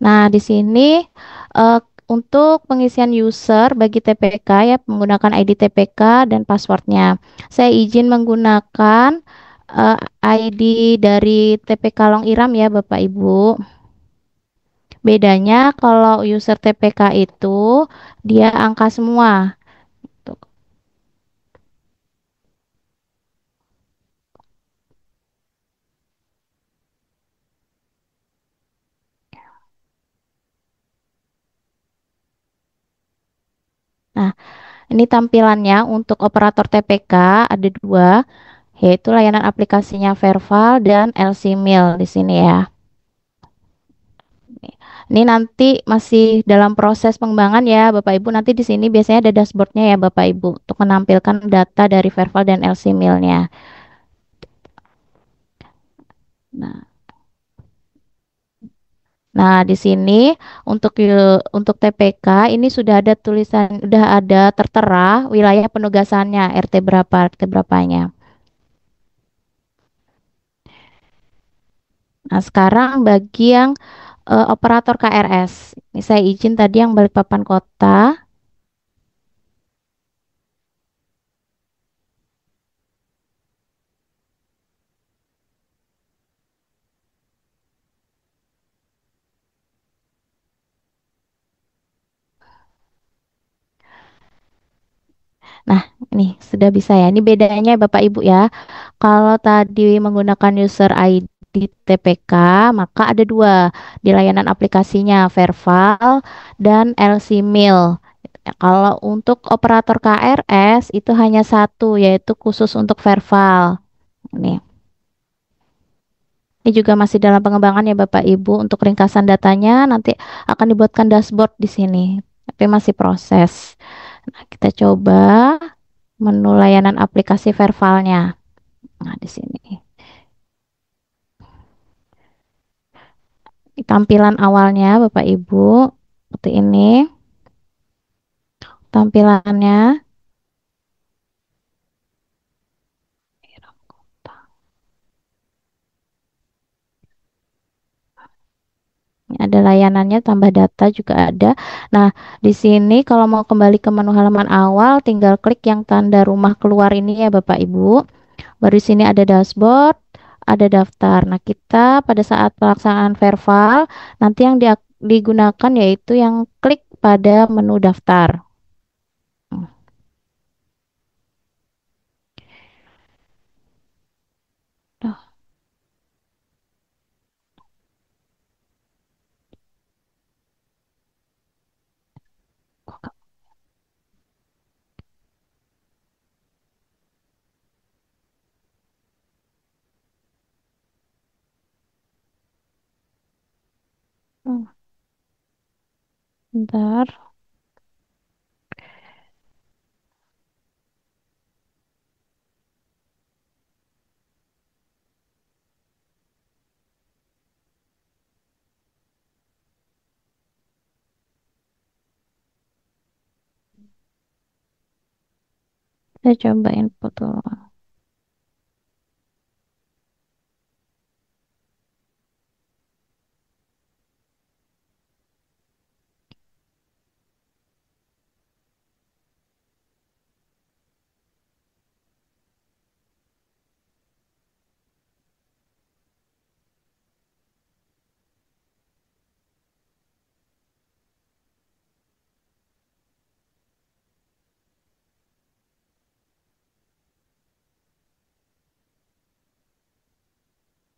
Nah, di sini eh, untuk pengisian user bagi TPK ya menggunakan ID TPK dan passwordnya. Saya izin menggunakan eh, ID dari TPK Long Iram ya Bapak Ibu. Bedanya kalau user TPK itu dia angka semua. Tuh. Nah, ini tampilannya untuk operator TPK ada dua, yaitu layanan aplikasinya Verval dan LC Mail di sini ya. Ini nanti masih dalam proses pengembangan ya, Bapak Ibu. Nanti di sini biasanya ada dashboardnya ya, Bapak Ibu, untuk menampilkan data dari Verval dan LC Mail-nya. Nah, nah, di sini untuk TPK ini sudah ada tulisan, sudah ada tertera wilayah penugasannya, RT berapa, RT berapanya. Nah, sekarang bagi yang operator KRS. Ini saya izin tadi yang Balikpapan Kota. Nah, ini sudah bisa ya. Ini bedanya Bapak Ibu ya. Kalau tadi menggunakan user ID TPK, maka ada dua di layanan aplikasinya, Verval dan LC Mail. Ya, kalau untuk operator KRS itu hanya satu, yaitu khusus untuk Verval. Ini. Ini juga masih dalam pengembangan ya Bapak Ibu. Untuk ringkasan datanya nanti akan dibuatkan dashboard di sini. Tapi masih proses. Nah, kita coba menu layanan aplikasi Vervalnya. Nah, di sini. Tampilan awalnya Bapak Ibu seperti ini. Tampilannya ini ada layanannya, tambah data juga ada. Nah, di sini kalau mau kembali ke menu halaman awal, tinggal klik yang tanda rumah keluar ini ya Bapak Ibu. Baru di sini ada dashboard, ada daftar. Nah, kita pada saat pelaksanaan verval, nanti yang digunakan yaitu yang klik pada menu daftar. Hmm, Bentar, saya coba input dulu.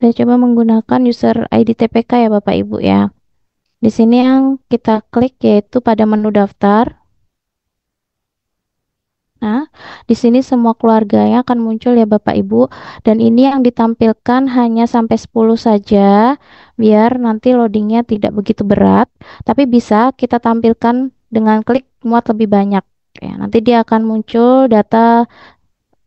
Saya coba menggunakan user ID TPK ya Bapak Ibu ya. Di sini yang kita klik yaitu pada menu daftar. Nah, di sini semua keluarganya akan muncul ya Bapak Ibu. Dan ini yang ditampilkan hanya sampai 10 saja, biar nanti loadingnya tidak begitu berat. Tapi bisa kita tampilkan dengan klik muat lebih banyak. Ya, nanti dia akan muncul data,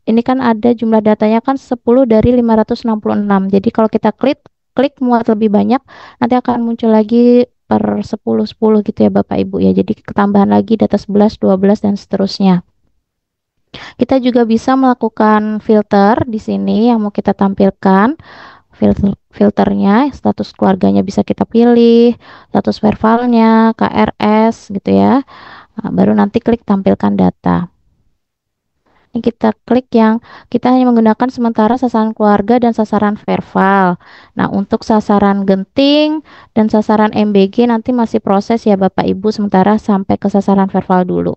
ini kan ada jumlah datanya kan 10 dari 566. Jadi kalau kita klik, klik muat lebih banyak, nanti akan muncul lagi per 10 gitu ya Bapak Ibu ya. Jadi ketambahan lagi data 11, 12, dan seterusnya. Kita juga bisa melakukan filter di sini yang mau kita tampilkan. filternya, status keluarganya bisa kita pilih, status verbalnya, KRS gitu ya. Nah, baru nanti klik tampilkan data. Ini kita klik yang kita hanya menggunakan sementara sasaran keluarga dan sasaran verbal. Nah, untuk sasaran genting dan sasaran MBG nanti masih proses ya Bapak Ibu, sementara sampai ke sasaran verbal dulu.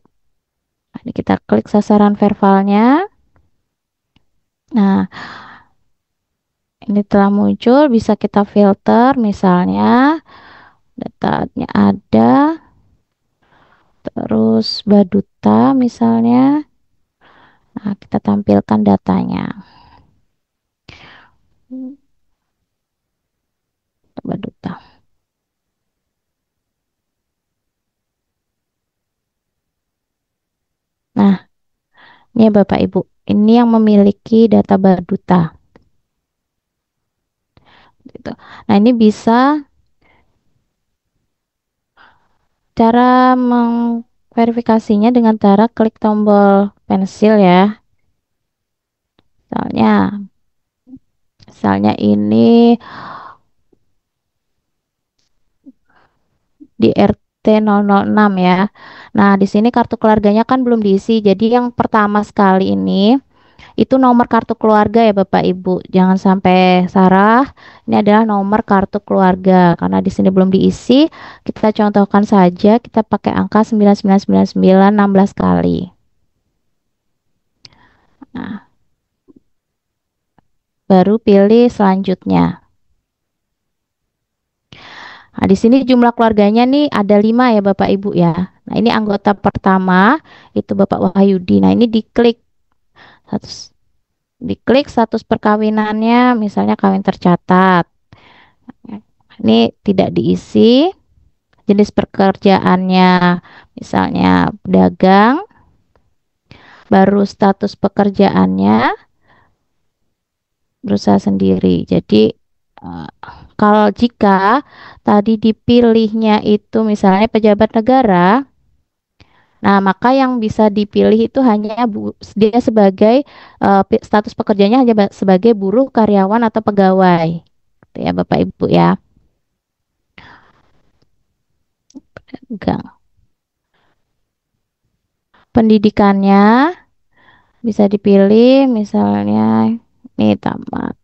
Nah, ini kita klik sasaran verbalnya. Nah, ini telah muncul, bisa kita filter misalnya datanya ada, terus Baduta misalnya. Nah, kita tampilkan datanya. Baduta. Nah, ini ya Bapak Ibu, ini yang memiliki data Baduta. Gitu. Nah, ini bisa cara mengverifikasinya dengan cara klik tombol pensil ya. Misalnya, misalnya ini di RT 006 ya. Nah, di sini kartu keluarganya kan belum diisi. Jadi yang pertama sekali ini itu nomor kartu keluarga ya Bapak Ibu. Jangan sampai salah. Ini adalah nomor kartu keluarga karena di sini belum diisi. Kita contohkan saja kita pakai angka 9999 16 kali. Nah, baru pilih selanjutnya. Nah, di sini jumlah keluarganya nih ada 5 ya Bapak Ibu ya. Nah, ini anggota pertama itu Bapak Wahyudi. Nah, ini status diklik status perkawinannya misalnya kawin tercatat. Ini tidak diisi. Jenis pekerjaannya misalnya pedagang, baru status pekerjaannya berusaha sendiri. Jadi eh, kalau jika tadi dipilihnya itu misalnya pejabat negara, nah maka yang bisa dipilih itu hanya dia sebagai status pekerjaannya hanya sebagai buruh, karyawan atau pegawai. Gitu ya Bapak Ibu ya. Enggak. Pendidikannya bisa dipilih misalnya ini tamat.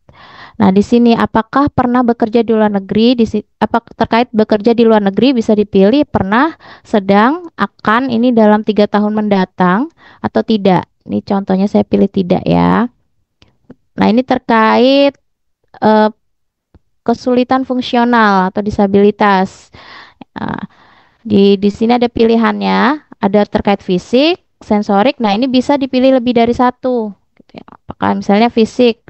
Nah, di sini apakah pernah bekerja di luar negeri? Apa terkait bekerja di luar negeri bisa dipilih pernah, sedang, akan ini dalam 3 tahun mendatang atau tidak. Ini contohnya saya pilih tidak ya. Nah, ini terkait eh, kesulitan fungsional atau disabilitas. Nah, di sini ada pilihannya, ada terkait fisik, sensorik. Nah, ini bisa dipilih lebih dari satu. Gitu ya. Apakah misalnya fisik,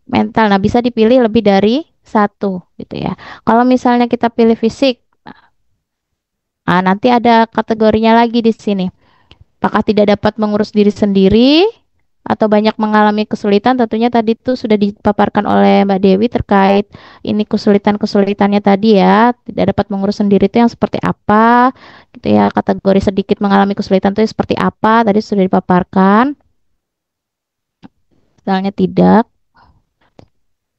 mental. Nah, bisa dipilih lebih dari satu gitu ya. Kalau misalnya kita pilih fisik, nah, nanti ada kategorinya lagi di sini. Apakah tidak dapat mengurus diri sendiri atau banyak mengalami kesulitan? Tentunya tadi itu sudah dipaparkan oleh Mbak Dewi terkait ini kesulitan-kesulitannya tadi ya. Tidak dapat mengurus sendiri itu yang seperti apa? Gitu ya. Kategori sedikit mengalami kesulitan itu seperti apa? Tadi sudah dipaparkan. Misalnya tidak.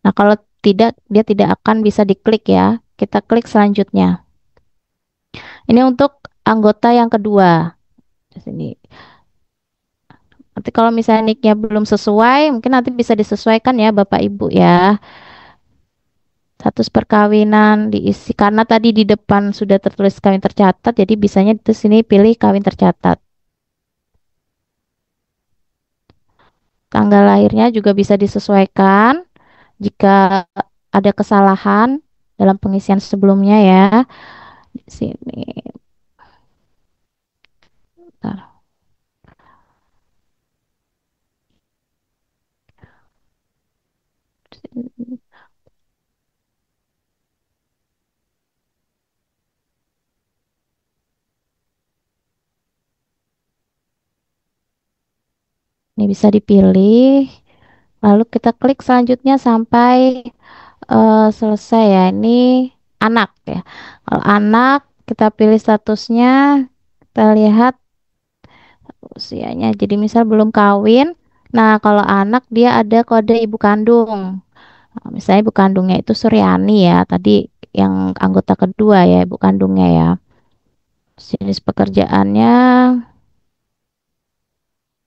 Nah, kalau tidak, dia tidak akan bisa diklik ya. Kita klik selanjutnya. Ini untuk anggota yang kedua. Di sini. Nanti kalau misalnya nicknya belum sesuai, mungkin nanti bisa disesuaikan ya Bapak Ibu ya. Status perkawinan diisi karena tadi di depan sudah tertulis kawin tercatat, jadi bisanya di sini pilih kawin tercatat. Tanggal lahirnya juga bisa disesuaikan jika ada kesalahan dalam pengisian sebelumnya ya. Di sini. Bentar. Ini bisa dipilih. Lalu kita klik selanjutnya sampai selesai ya. Ini anak ya. Kalau anak kita pilih statusnya, kita lihat usianya. Jadi misal belum kawin. Nah, kalau anak dia ada kode ibu kandung. Nah, misalnya ibu kandungnya itu Suryani ya, tadi yang anggota kedua ya ibu kandungnya ya. Jenis pekerjaannya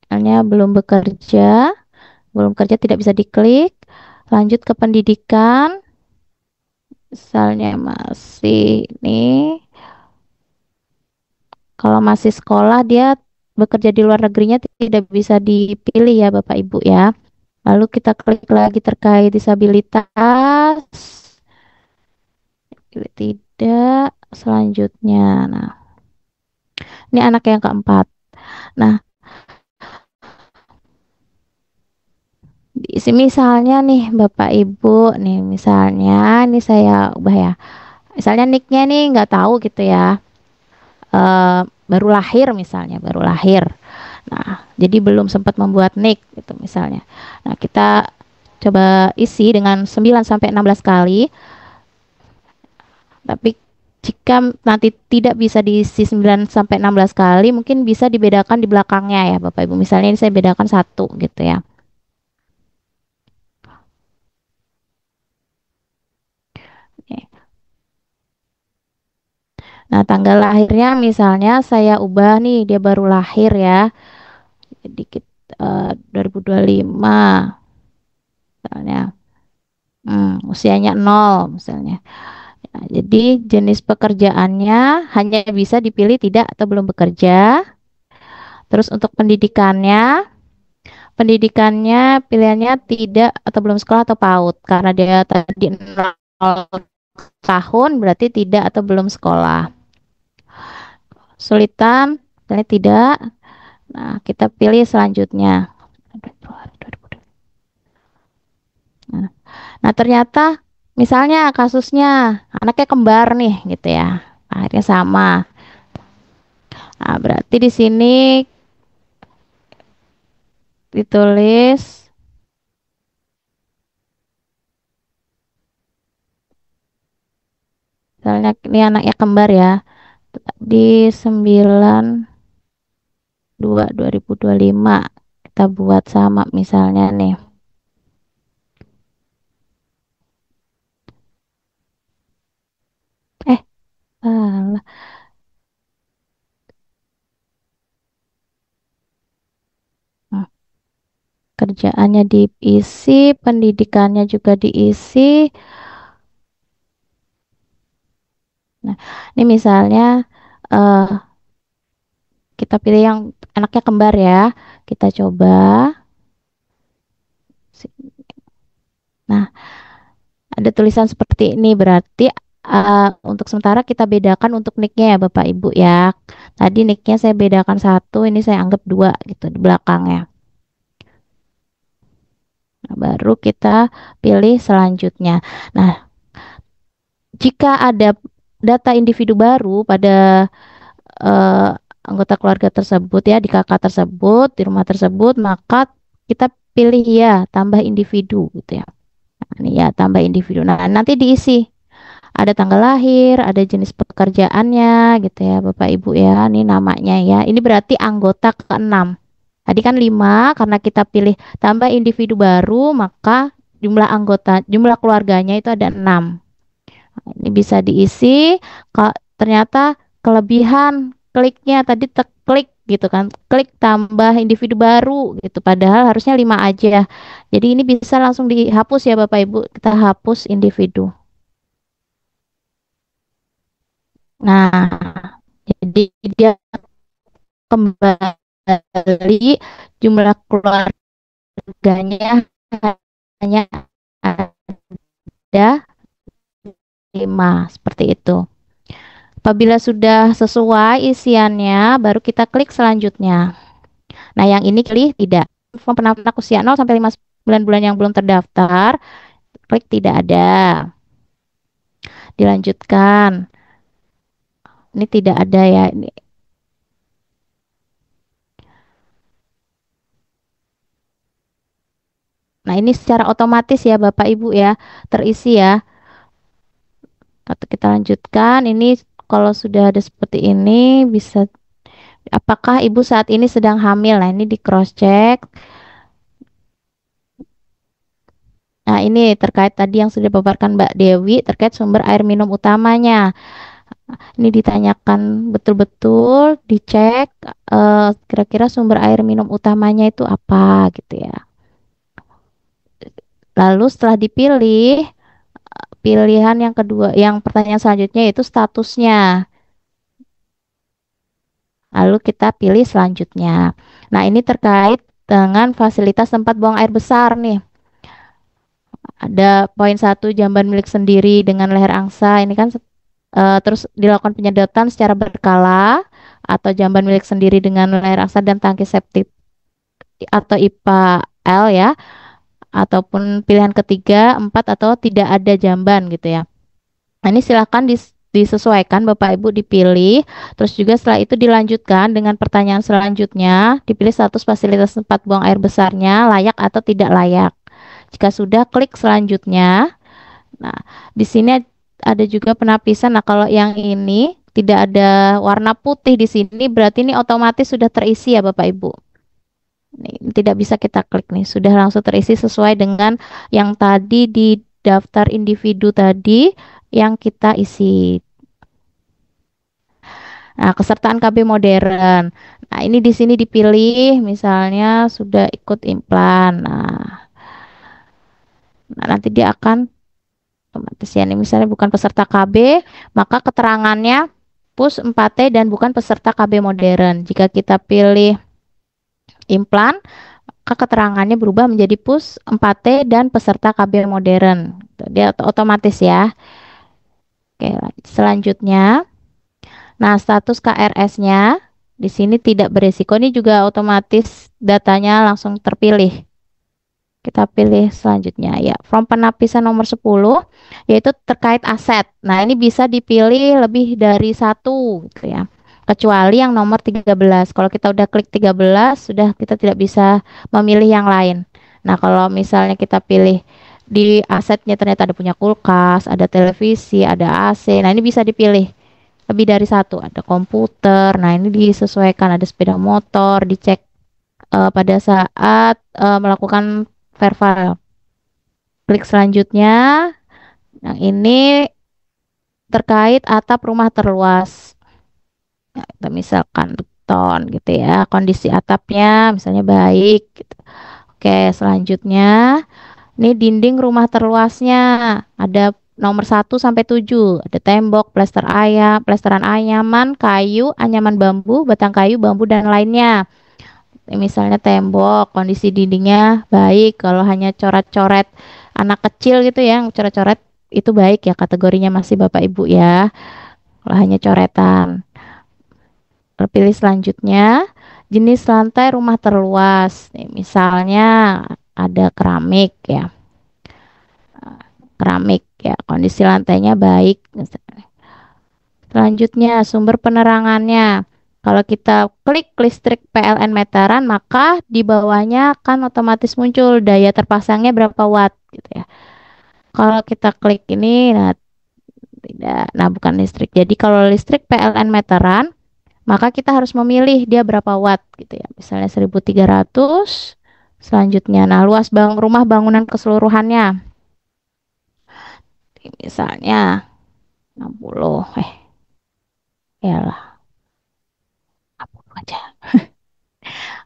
misalnya belum kerja tidak bisa diklik. Lanjut ke pendidikan, misalnya masih nih, kalau masih sekolah dia bekerja di luar negerinya tidak bisa dipilih ya Bapak Ibu ya. Lalu kita klik lagi terkait disabilitas, pilih tidak, selanjutnya. Nah, ini anak yang keempat. Nah, di sini misalnya nih Bapak Ibu, nih misalnya, ini saya ubah ya. Misalnya nicknya nih nggak tahu gitu ya, baru lahir misalnya, baru lahir. Nah, jadi belum sempat membuat nick gitu misalnya. Nah, kita coba isi dengan 9 sampai 16 kali, tapi jika nanti tidak bisa diisi 9 sampai 16 kali, mungkin bisa dibedakan di belakangnya ya Bapak Ibu. Misalnya ini saya bedakan satu gitu ya. Oke. Nah, tanggal lahirnya misalnya saya ubah nih, dia baru lahir ya. Jadi 2025 misalnya. Usianya 0 misalnya. Nah, jadi jenis pekerjaannya hanya bisa dipilih tidak atau belum bekerja. Terus untuk pendidikannya pilihannya tidak atau belum sekolah atau PAUD. Karena dia tadi 0 tahun berarti tidak atau belum sekolah. Sulitan, misalnya tidak. Nah, kita pilih selanjutnya. Nah, nah, ternyata misalnya kasusnya anaknya kembar nih gitu ya. Akhirnya sama. Nah, berarti di sini ditulis misalnya ini anaknya kembar ya. Di 9/2/2025 kita buat sama misalnya nih. Eh, salah. Hmm, Kerjaannya diisi, pendidikannya juga diisi. Nah, ini misalnya eh kita pilih yang anaknya kembar ya. Kita coba. Nah, ada tulisan seperti ini berarti untuk sementara kita bedakan untuk nicknya ya Bapak Ibu ya. Tadi nicknya saya bedakan satu, ini saya anggap dua gitu di belakangnya. Nah, baru kita pilih selanjutnya. Nah, jika ada data individu baru pada eh, anggota keluarga tersebut ya, di kakak tersebut, di rumah tersebut, maka kita pilih ya, tambah individu gitu ya. Nah, ini ya, tambah individu. Nah, nanti diisi. Ada tanggal lahir, ada jenis pekerjaannya gitu ya, Bapak Ibu ya. Ini namanya ya. Ini berarti anggota keenam. Tadi kan 5 karena kita pilih tambah individu baru, maka jumlah keluarganya itu ada 6. Ini bisa diisi. Ternyata kelebihan kliknya tadi klik gitu kan. Klik tambah individu baru gitu. Padahal harusnya 5 aja. Jadi ini bisa langsung dihapus ya Bapak Ibu. Kita hapus individu. Nah, jadi dia kembali jumlah keluarganya hanya ada 5 seperti itu. Apabila sudah sesuai isiannya, baru kita klik selanjutnya. Nah, yang ini klik tidak. Form penanak usia 0 sampai 9 bulan yang belum terdaftar, klik tidak ada. Dilanjutkan. Ini tidak ada ya. Nah, ini secara otomatis ya Bapak Ibu ya, terisi ya. Atau kita lanjutkan. Ini kalau sudah ada seperti ini, bisa apakah ibu saat ini sedang hamil? Nah, ini di cross check. Nah, ini terkait tadi yang sudah dipaparkan Mbak Dewi terkait sumber air minum utamanya. Ini ditanyakan betul-betul, dicek kira-kira sumber air minum utamanya itu apa gitu ya. Lalu setelah dipilih, pilihan yang kedua, yang pertanyaan selanjutnya yaitu statusnya. Lalu kita pilih selanjutnya. Nah, ini terkait dengan fasilitas tempat buang air besar nih. Ada poin satu jamban milik sendiri dengan leher angsa. Ini kan terus dilakukan penyedotan secara berkala atau jamban milik sendiri dengan leher angsa dan tangki septik atau IPA L ya. Ataupun pilihan ketiga, empat atau tidak ada jamban gitu ya. Nah, ini silakan disesuaikan Bapak Ibu dipilih. Terus juga setelah itu dilanjutkan dengan pertanyaan selanjutnya, dipilih status fasilitas tempat buang air besarnya layak atau tidak layak. Jika sudah, klik selanjutnya. Nah, di sini ada juga penapisan. Nah, kalau yang ini tidak ada warna putih di sini, berarti ini otomatis sudah terisi ya Bapak Ibu. Nih, tidak bisa kita klik nih, sudah langsung terisi sesuai dengan yang tadi di daftar individu tadi yang kita isi. Nah, kesertaan KB modern. Nah, ini di sini dipilih misalnya sudah ikut implan. Nah, nanti dia akan otomatis ya, ini misalnya bukan peserta KB, maka keterangannya PUS 4T dan bukan peserta KB modern. Jika kita pilih implan, maka keterangannya berubah menjadi PUS 4T dan peserta KB modern. Dia otomatis ya. Oke, selanjutnya. Nah, status KRS-nya di sini tidak beresiko. Ini juga otomatis datanya langsung terpilih. Kita pilih selanjutnya ya. From penapisan nomor 10 yaitu terkait aset. Nah, ini bisa dipilih lebih dari satu gitu ya. Kecuali yang nomor 13. Kalau kita udah klik 13, sudah kita tidak bisa memilih yang lain. Nah, kalau misalnya kita pilih di asetnya ternyata ada punya kulkas, ada televisi, ada AC. Nah, ini bisa dipilih lebih dari satu. Ada komputer. Nah, ini disesuaikan, ada sepeda motor, dicek pada saat melakukan verify. Klik selanjutnya. Yang ini terkait atap rumah terluas. Nah, kita misalkan beton gitu ya. Kondisi atapnya misalnya baik gitu. Oke, selanjutnya ini dinding rumah terluasnya. Ada nomor 1 sampai 7. Ada tembok, plester ayam, plesteran anyaman, kayu, anyaman bambu, batang kayu, bambu dan lainnya. Misalnya tembok, kondisi dindingnya baik. Kalau hanya coret-coret anak kecil gitu ya, coret-coret itu baik ya, kategorinya masih Bapak Ibu ya. Kalau hanya coretan. Pilih selanjutnya, jenis lantai rumah terluas. Nih, misalnya ada keramik ya. Keramik ya, kondisi lantainya baik. Selanjutnya, sumber penerangannya. Kalau kita klik listrik PLN meteran, maka di bawahnya akan otomatis muncul daya terpasangnya berapa watt gitu ya. Kalau kita klik ini, nah tidak, nah bukan listrik. Jadi kalau listrik PLN meteran, maka kita harus memilih dia berapa watt gitu ya. Misalnya 1300. Selanjutnya, nah luas rumah bangunan keseluruhannya. Misalnya 60, ya lah, 60 aja.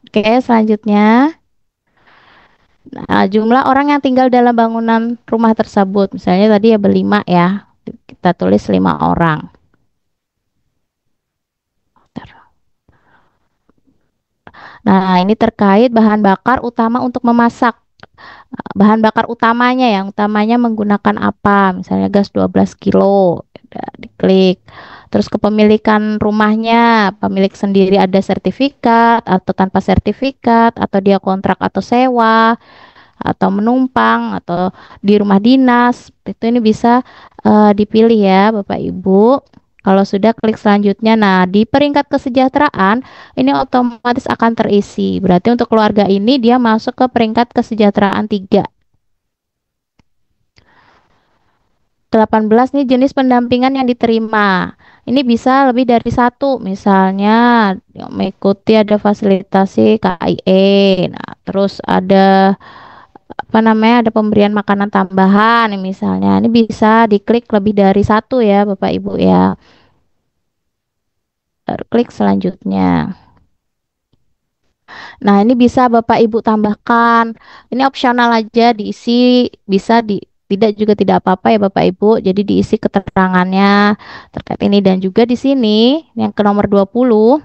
Oke, selanjutnya. Nah, jumlah orang yang tinggal dalam bangunan rumah tersebut, misalnya tadi ya berlima ya, kita tulis 5 orang. Nah, ini terkait bahan bakar utama untuk memasak. Bahan bakar utamanya yang utamanya menggunakan apa? Misalnya gas 12 kilo. Udah, diklik. Terus kepemilikan rumahnya, pemilik sendiri ada sertifikat atau tanpa sertifikat, atau dia kontrak atau sewa, atau menumpang, atau di rumah dinas. Itu ini bisa dipilih ya Bapak Ibu. Kalau sudah klik selanjutnya, nah di peringkat kesejahteraan ini otomatis akan terisi. Berarti untuk keluarga ini dia masuk ke peringkat kesejahteraan 3. 18 nih jenis pendampingan yang diterima. Ini bisa lebih dari satu, misalnya yang mengikuti ada fasilitasi KIE. Nah, terus ada apa namanya, ada pemberian makanan tambahan misalnya. Ini bisa diklik lebih dari satu ya Bapak Ibu ya. Baru klik selanjutnya. Nah, ini bisa Bapak Ibu tambahkan. Ini opsional aja diisi, bisa tidak juga tidak apa-apa ya Bapak Ibu. Jadi diisi keterangannya terkait ini dan juga di sini yang ke nomor 20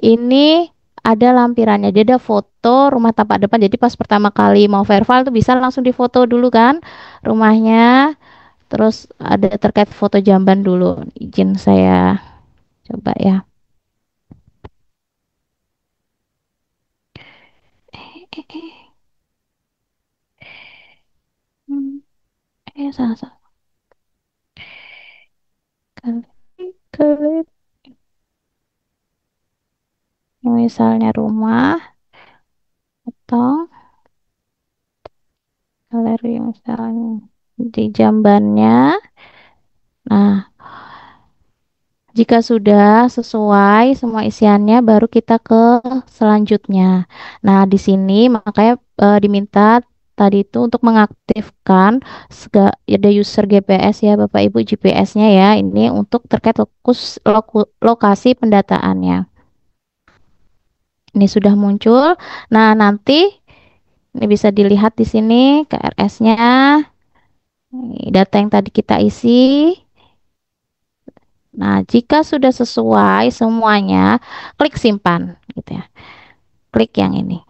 ini ada lampirannya. Dia ada foto rumah tapak depan. Jadi pas pertama kali mau verify tuh bisa langsung difoto dulu kan rumahnya. Terus ada terkait foto jamban dulu. Izin saya coba ya. Hmm, salah salah kali kali. Misalnya rumah atau galeri misalnya di jambannya. Nah, jika sudah sesuai semua isiannya, baru kita ke selanjutnya. Nah, di sini makanya diminta tadi itu untuk mengaktifkan ada user GPS ya, Bapak Ibu GPS-nya ya. Ini untuk terkait lokasi pendataannya. Ini sudah muncul. Nah, nanti ini bisa dilihat di sini KRS-nya, data yang tadi kita isi. Nah, jika sudah sesuai semuanya, klik simpan gitu ya. Klik yang ini.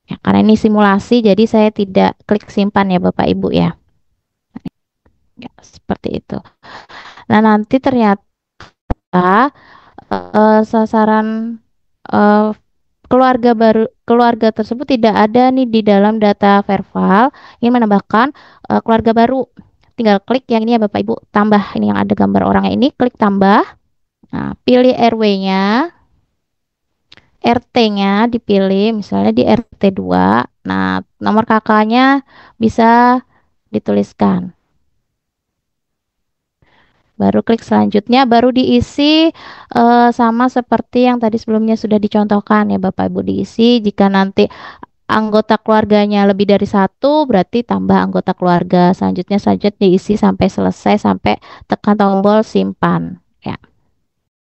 Ya, karena ini simulasi, jadi saya tidak klik simpan ya Bapak Ibu ya. Ya, seperti itu. Nah, nanti ternyata sasaran eh, keluarga tersebut tidak ada nih di dalam data Verval. Ingin menambahkan keluarga baru. Tinggal klik yang ini ya Bapak Ibu, tambah ini yang ada gambar orangnya ini, klik tambah. Nah, pilih RW-nya, RT-nya dipilih, misalnya di RT 2. Nah, nomor kakaknya bisa dituliskan. Baru klik selanjutnya, baru diisi sama seperti yang tadi sebelumnya sudah dicontohkan ya Bapak Ibu diisi. Jika nanti anggota keluarganya lebih dari satu, berarti tambah anggota keluarga. Selanjutnya saja diisi sampai selesai, sampai tekan tombol simpan.